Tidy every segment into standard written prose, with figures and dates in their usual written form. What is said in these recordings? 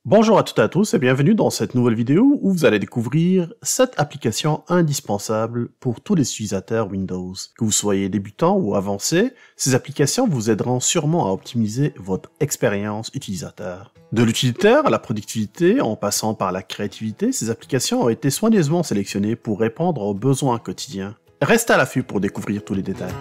Bonjour à toutes et à tous et bienvenue dans cette nouvelle vidéo où vous allez découvrir 7 applications indispensables pour tous les utilisateurs Windows. Que vous soyez débutant ou avancé, ces applications vous aideront sûrement à optimiser votre expérience utilisateur. De l'utilitaire à la productivité, en passant par la créativité, ces applications ont été soigneusement sélectionnées pour répondre aux besoins quotidiens. Restez à l'affût pour découvrir tous les détails.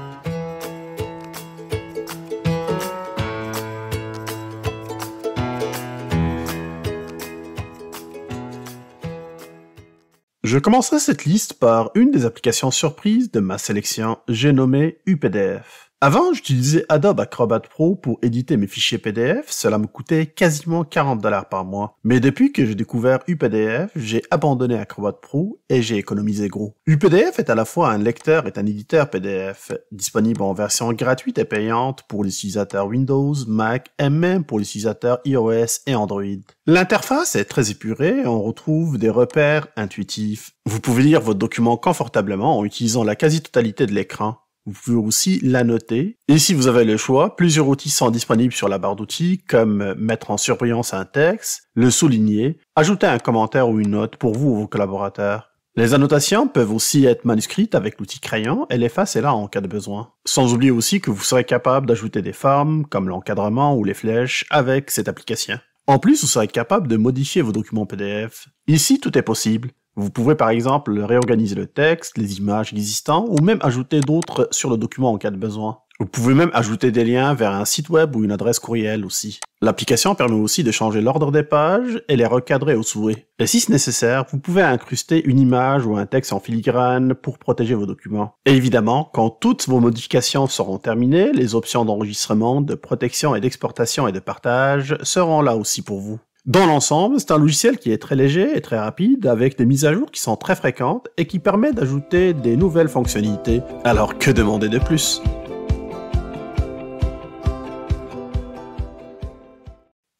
Je commencerai cette liste par une des applications surprises de ma sélection, j'ai nommé UPDF. Avant, j'utilisais Adobe Acrobat Pro pour éditer mes fichiers PDF, cela me coûtait quasiment 40 $ par mois. Mais depuis que j'ai découvert UPDF, j'ai abandonné Acrobat Pro et j'ai économisé gros. UPDF est à la fois un lecteur et un éditeur PDF, disponible en version gratuite et payante pour les utilisateurs Windows, Mac et même pour les utilisateurs iOS et Android. L'interface est très épurée et on retrouve des repères intuitifs. Vous pouvez lire votre document confortablement en utilisant la quasi-totalité de l'écran. Vous pouvez aussi l'annoter. Et si vous avez le choix, plusieurs outils sont disponibles sur la barre d'outils, comme mettre en surbrillance un texte, le souligner, ajouter un commentaire ou une note pour vous ou vos collaborateurs. Les annotations peuvent aussi être manuscrites avec l'outil crayon et l'efface est là en cas de besoin. Sans oublier aussi que vous serez capable d'ajouter des formes, comme l'encadrement ou les flèches, avec cette application. En plus, vous serez capable de modifier vos documents PDF. Ici, tout est possible. Vous pouvez par exemple réorganiser le texte, les images existants ou même ajouter d'autres sur le document en cas de besoin. Vous pouvez même ajouter des liens vers un site web ou une adresse courriel aussi. L'application permet aussi de changer l'ordre des pages et les recadrer au souhait. Et si c'est nécessaire, vous pouvez incruster une image ou un texte en filigrane pour protéger vos documents. Et évidemment, quand toutes vos modifications seront terminées, les options d'enregistrement, de protection et d'exportation et de partage seront là aussi pour vous. Dans l'ensemble, c'est un logiciel qui est très léger et très rapide, avec des mises à jour qui sont très fréquentes et qui permet d'ajouter des nouvelles fonctionnalités. Alors que demander de plus?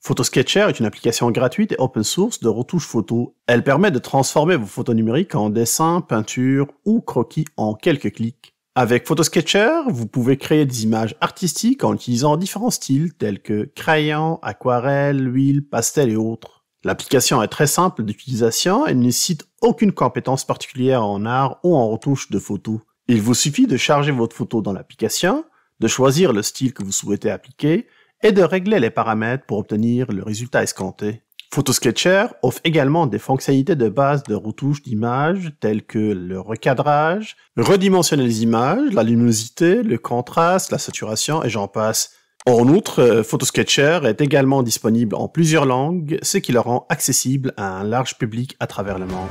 Photosketcher est une application gratuite et open source de retouche photo. Elle permet de transformer vos photos numériques en dessins, peintures ou croquis en quelques clics. Avec Photosketcher, vous pouvez créer des images artistiques en utilisant différents styles tels que crayon, aquarelle, huile, pastel et autres. L'application est très simple d'utilisation et ne nécessite aucune compétence particulière en art ou en retouche de photos. Il vous suffit de charger votre photo dans l'application, de choisir le style que vous souhaitez appliquer et de régler les paramètres pour obtenir le résultat escompté. Photosketcher offre également des fonctionnalités de base de retouche d'images telles que le recadrage, redimensionner les images, la luminosité, le contraste, la saturation et j'en passe. En outre, Photosketcher est également disponible en plusieurs langues, ce qui le rend accessible à un large public à travers le monde.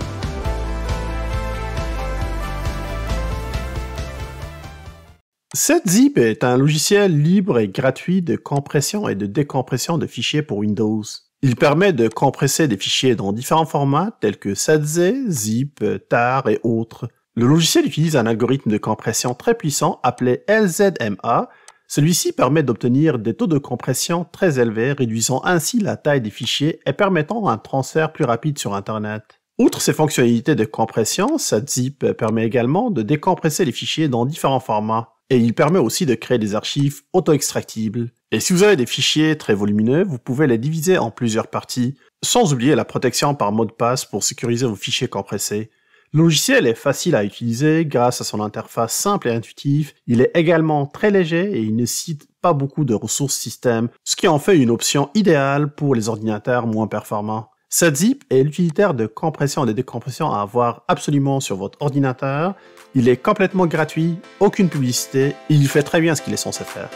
Zip est un logiciel libre et gratuit de compression et de décompression de fichiers pour Windows. Il permet de compresser des fichiers dans différents formats tels que ZZ, Zip, TAR et autres. Le logiciel utilise un algorithme de compression très puissant appelé LZMA. Celui-ci permet d'obtenir des taux de compression très élevés, réduisant ainsi la taille des fichiers et permettant un transfert plus rapide sur Internet. Outre ces fonctionnalités de compression, Zip permet également de décompresser les fichiers dans différents formats. Et il permet aussi de créer des archives auto-extractibles. Et si vous avez des fichiers très volumineux, vous pouvez les diviser en plusieurs parties, sans oublier la protection par mot de passe pour sécuriser vos fichiers compressés. Le logiciel est facile à utiliser grâce à son interface simple et intuitive. Il est également très léger et il ne nécessite pas beaucoup de ressources système, ce qui en fait une option idéale pour les ordinateurs moins performants. Zip est l'utilitaire de compression et de décompression à avoir absolument sur votre ordinateur. Il est complètement gratuit, aucune publicité, et il fait très bien ce qu'il est censé faire.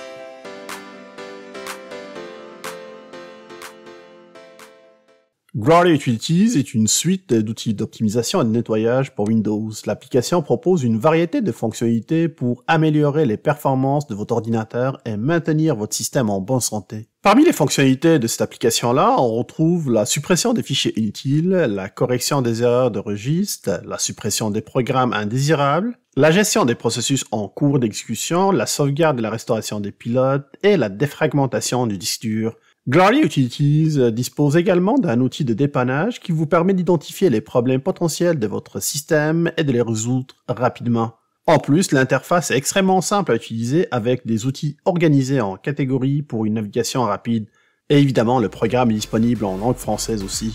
Growly Utilities est une suite d'outils d'optimisation et de nettoyage pour Windows. L'application propose une variété de fonctionnalités pour améliorer les performances de votre ordinateur et maintenir votre système en bonne santé. Parmi les fonctionnalités de cette application-là, on retrouve la suppression des fichiers inutiles, la correction des erreurs de registre, la suppression des programmes indésirables, la gestion des processus en cours d'exécution, la sauvegarde et la restauration des pilotes et la défragmentation du disque dur. Growly Utilities dispose également d'un outil de dépannage qui vous permet d'identifier les problèmes potentiels de votre système et de les résoudre rapidement. En plus, l'interface est extrêmement simple à utiliser avec des outils organisés en catégories pour une navigation rapide. Et évidemment, le programme est disponible en langue française aussi.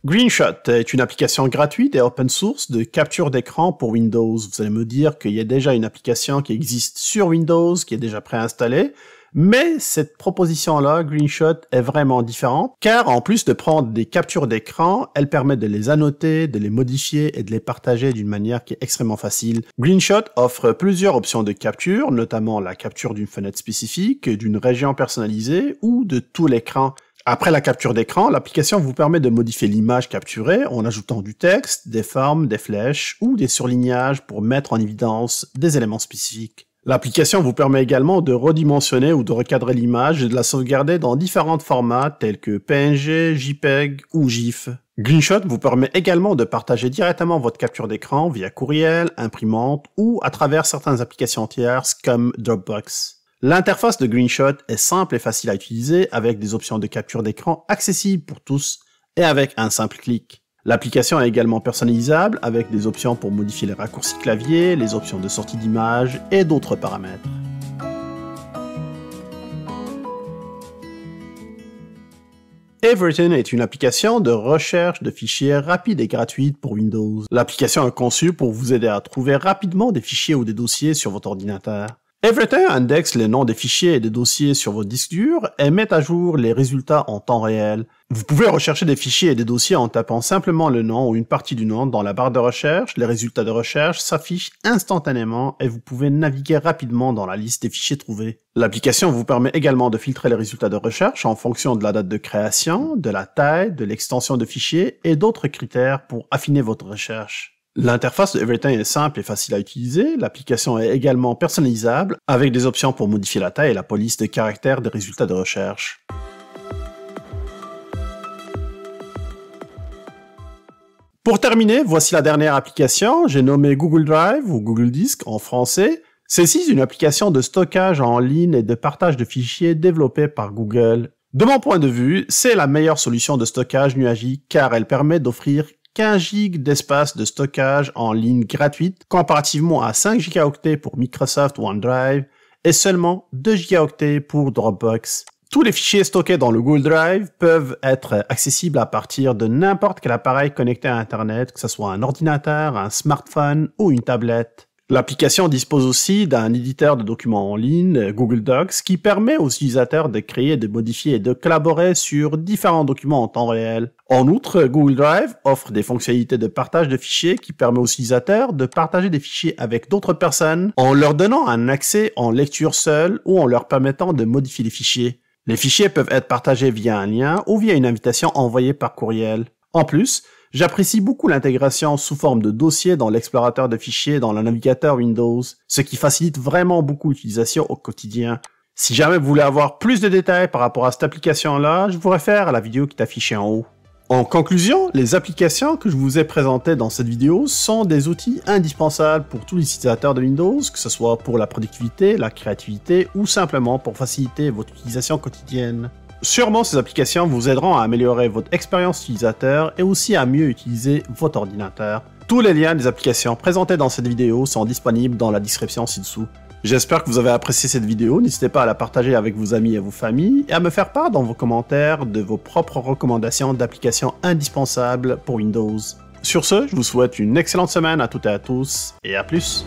Greenshot est une application gratuite et open source de capture d'écran pour Windows. Vous allez me dire qu'il y a déjà une application qui existe sur Windows, qui est déjà préinstallée, mais cette proposition-là, Greenshot, est vraiment différente, car en plus de prendre des captures d'écran, elle permet de les annoter, de les modifier et de les partager d'une manière qui est extrêmement facile. Greenshot offre plusieurs options de capture, notamment la capture d'une fenêtre spécifique, d'une région personnalisée ou de tout l'écran. Après la capture d'écran, l'application vous permet de modifier l'image capturée en ajoutant du texte, des formes, des flèches ou des surlignages pour mettre en évidence des éléments spécifiques. L'application vous permet également de redimensionner ou de recadrer l'image et de la sauvegarder dans différents formats tels que PNG, JPEG ou GIF. Greenshot vous permet également de partager directement votre capture d'écran via courriel, imprimante ou à travers certaines applications tierces comme Dropbox. L'interface de Greenshot est simple et facile à utiliser avec des options de capture d'écran accessibles pour tous et avec un simple clic. L'application est également personnalisable avec des options pour modifier les raccourcis clavier, les options de sortie d'image et d'autres paramètres. Everything est une application de recherche de fichiers rapide et gratuite pour Windows. L'application est conçue pour vous aider à trouver rapidement des fichiers ou des dossiers sur votre ordinateur. Everything indexe les noms des fichiers et des dossiers sur votre disque dur et met à jour les résultats en temps réel. Vous pouvez rechercher des fichiers et des dossiers en tapant simplement le nom ou une partie du nom dans la barre de recherche. Les résultats de recherche s'affichent instantanément et vous pouvez naviguer rapidement dans la liste des fichiers trouvés. L'application vous permet également de filtrer les résultats de recherche en fonction de la date de création, de la taille, de l'extension de fichier et d'autres critères pour affiner votre recherche. L'interface de Everything est simple et facile à utiliser. L'application est également personnalisable avec des options pour modifier la taille et la police de caractères des résultats de recherche. Pour terminer, voici la dernière application. J'ai nommé Google Drive ou Google Disk en français. Celle-ci est une application de stockage en ligne et de partage de fichiers développée par Google. De mon point de vue, c'est la meilleure solution de stockage nuagique car elle permet d'offrir 15 GB d'espace de stockage en ligne gratuite comparativement à 5 Go pour Microsoft OneDrive et seulement 2 Go pour Dropbox. Tous les fichiers stockés dans le Google Drive peuvent être accessibles à partir de n'importe quel appareil connecté à Internet, que ce soit un ordinateur, un smartphone ou une tablette. L'application dispose aussi d'un éditeur de documents en ligne, Google Docs, qui permet aux utilisateurs de créer, de modifier et de collaborer sur différents documents en temps réel. En outre, Google Drive offre des fonctionnalités de partage de fichiers qui permet aux utilisateurs de partager des fichiers avec d'autres personnes en leur donnant un accès en lecture seule ou en leur permettant de modifier les fichiers. Les fichiers peuvent être partagés via un lien ou via une invitation envoyée par courriel. En plus, j'apprécie beaucoup l'intégration sous forme de dossier dans l'explorateur de fichiers dans le navigateur Windows, ce qui facilite vraiment beaucoup l'utilisation au quotidien. Si jamais vous voulez avoir plus de détails par rapport à cette application-là, je vous réfère à la vidéo qui est affichée en haut. En conclusion, les applications que je vous ai présentées dans cette vidéo sont des outils indispensables pour tous les utilisateurs de Windows, que ce soit pour la productivité, la créativité ou simplement pour faciliter votre utilisation quotidienne. Sûrement, ces applications vous aideront à améliorer votre expérience utilisateur et aussi à mieux utiliser votre ordinateur. Tous les liens des applications présentées dans cette vidéo sont disponibles dans la description ci-dessous. J'espère que vous avez apprécié cette vidéo, n'hésitez pas à la partager avec vos amis et vos familles et à me faire part dans vos commentaires de vos propres recommandations d'applications indispensables pour Windows. Sur ce, je vous souhaite une excellente semaine à toutes et à tous et à plus.